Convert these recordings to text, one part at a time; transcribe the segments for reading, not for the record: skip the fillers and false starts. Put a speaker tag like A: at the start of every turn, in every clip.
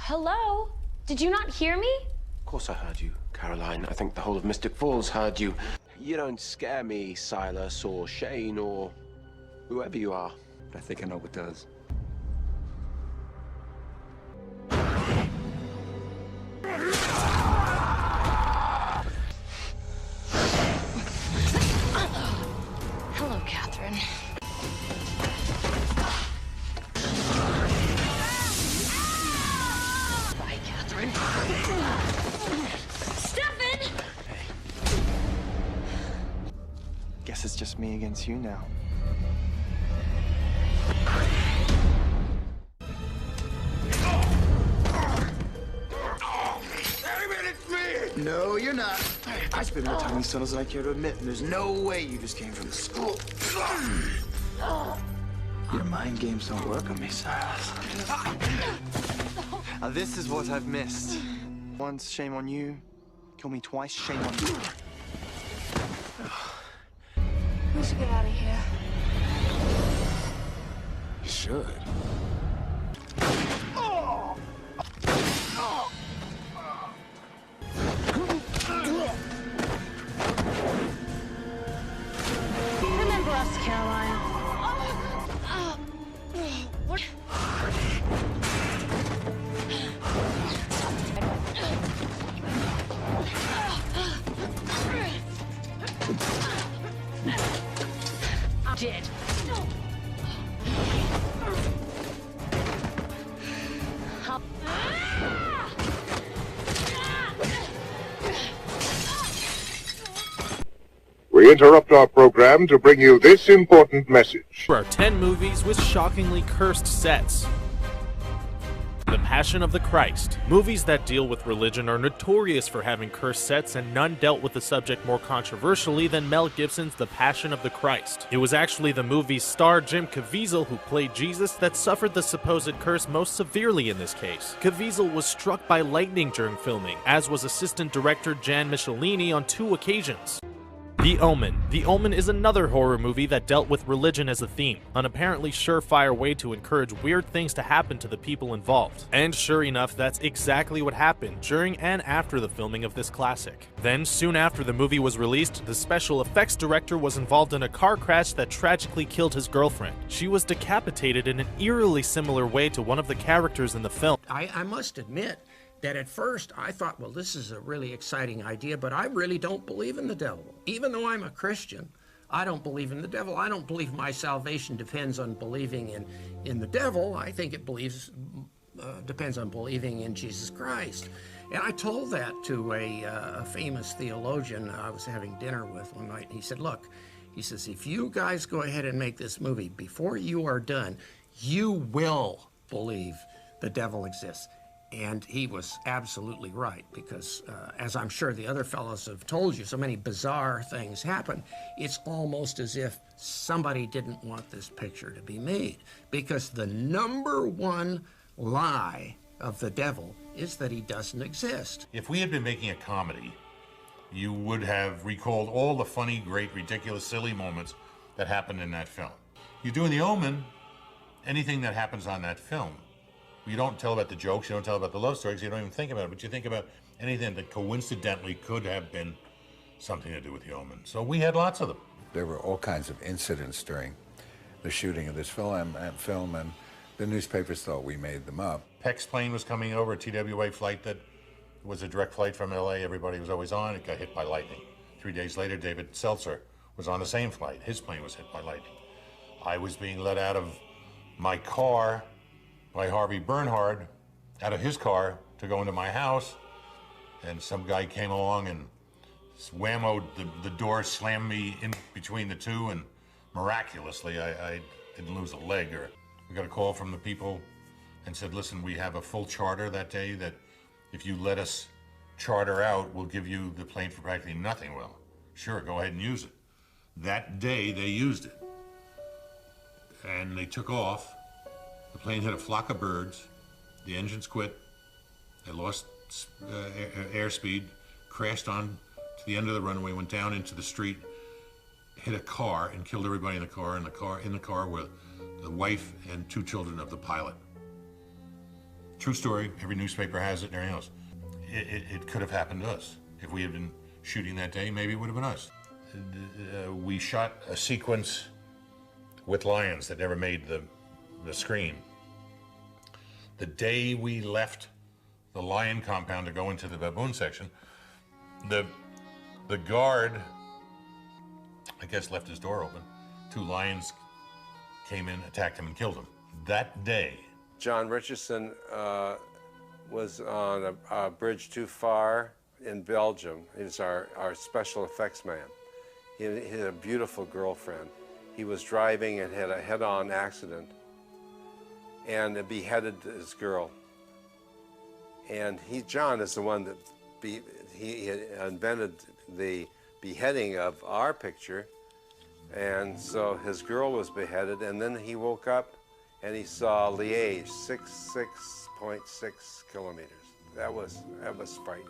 A: Hello? Did you not hear me?
B: Of course I heard you, Caroline. I think the whole of Mystic Falls heard you. You don't scare me, Silas or Shane or whoever you are.
C: I think I know what does.
A: Hello, Catherine. Bye, Catherine. Stefan!
C: Guess it's just me against you now.
D: No, you're not. I spend more time in these tunnels than I care to admit, and there's no way you just came from the school. Your mind games don't work on me, Silas.
C: This is what I've missed. Once, shame on you. Kill me twice, shame on you.
A: We should get out of here.
D: You should.
A: Remember us, Caroline. What? I did.
E: We interrupt our program to bring you this important message.
F: There are 10 movies with shockingly cursed sets. The Passion of the Christ. Movies that deal with religion are notorious for having cursed sets, and none dealt with the subject more controversially than Mel Gibson's The Passion of the Christ. It was actually the movie's star Jim Caviezel, who played Jesus, that suffered the supposed curse most severely in this case. Caviezel was struck by lightning during filming, as was assistant director Jan Michelini on 2 occasions. The Omen. The Omen is another horror movie that dealt with religion as a theme, an apparently surefire way to encourage weird things to happen to the people involved. And sure enough, that's exactly what happened during and after the filming of this classic. Then, soon after the movie was released, the special effects director was involved in a car crash that tragically killed his girlfriend. She was decapitated in an eerily similar way to one of the characters in the film.
G: I must admit that at first I thought, well, this is a really exciting idea, but I really don't believe in the devil. Even though I'm a Christian, I don't believe in the devil. I don't believe my salvation depends on believing in the devil. I think it depends on believing in Jesus Christ. And I told that to a famous theologian I was having dinner with one night. He said, look, he says, if you guys go ahead and make this movie, before you are done, you will believe the devil exists. And he was absolutely right, because as I'm sure the other fellows have told you, so many bizarre things happen. It's almost as if somebody didn't want this picture to be made, because the #1 lie of the devil is that he doesn't exist.
H: If we had been making a comedy, you would have recalled all the funny, great, ridiculous, silly moments that happened in that film. You're doing The Omen, anything that happens on that film. You don't tell about the jokes, you don't tell about the love stories, you don't even think about it, but you think about anything that coincidentally could have been something to do with The Omen. So we had lots of them.
I: There were all kinds of incidents during the shooting of this film, and the newspapers thought we made them up.
H: Peck's plane was coming over, a TWA flight that was a direct flight from LA, everybody was always on, it got hit by lightning. 3 days later, David Seltzer was on the same flight, his plane was hit by lightning. I was being let out of my car by Harvey Bernhard, out of his car to go into my house, and some guy came along and whammoed the door, slammed me in between the two, and miraculously I didn't lose a leg. Or we got a call from the people and said, listen, we have a full charter that day that if you let us charter out, we'll give you the plane for practically nothing. Well, sure, go ahead and use it. That day they used it, and they took off. The plane hit a flock of birds, the engines quit, they lost airspeed, crashed on to the end of the runway, went down into the street, hit a car and killed everybody in the car, in the car were the wife and 2 children of the pilot. True story. Every newspaper has it and everything else. It could have happened to us. If we had been shooting that day, maybe it would have been us. We shot a sequence with lions that never made the screen. The day we left the lion compound to go into the baboon section, the guard, I guess, left his door open. 2 lions came in, attacked him, and killed him. That day.
J: John Richardson was on a bridge too far in Belgium. He's our special effects man. He had a beautiful girlfriend. He was driving and had a head-on accident and beheaded his girl. And John is the one that he had invented the beheading of our picture. And so his girl was beheaded, and then he woke up and he saw Liège, 6.6 kilometers. That was frightening.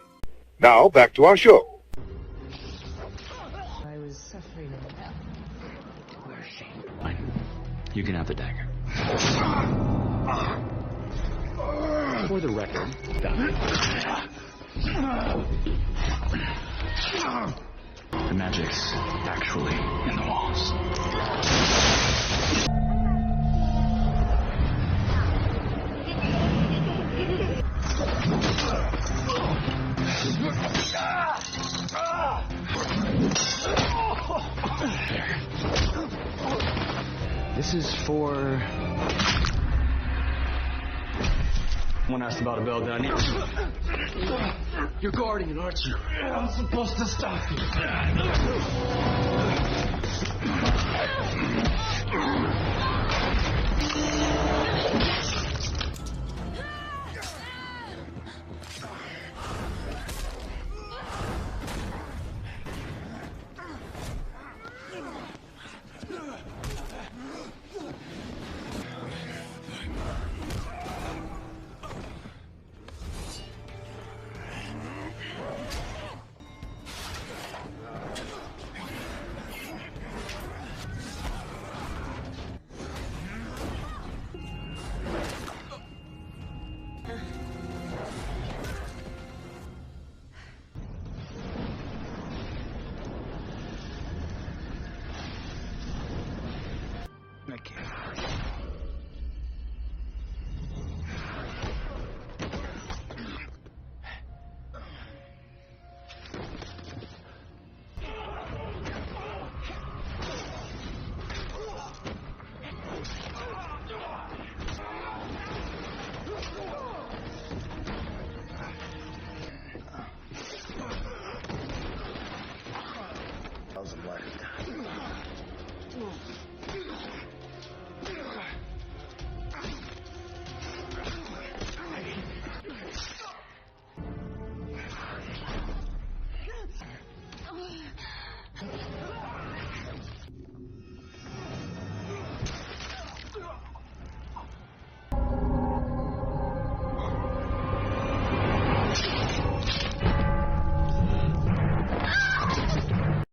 E: Now, back to our show.
K: I was suffering enough.
L: Where is she? Fine. You can have the dagger. For the record, the magic's actually in the walls. This is for... Someone asked about a bell down here. You're guarding it, aren't you? I'm supposed to stop you. I can't.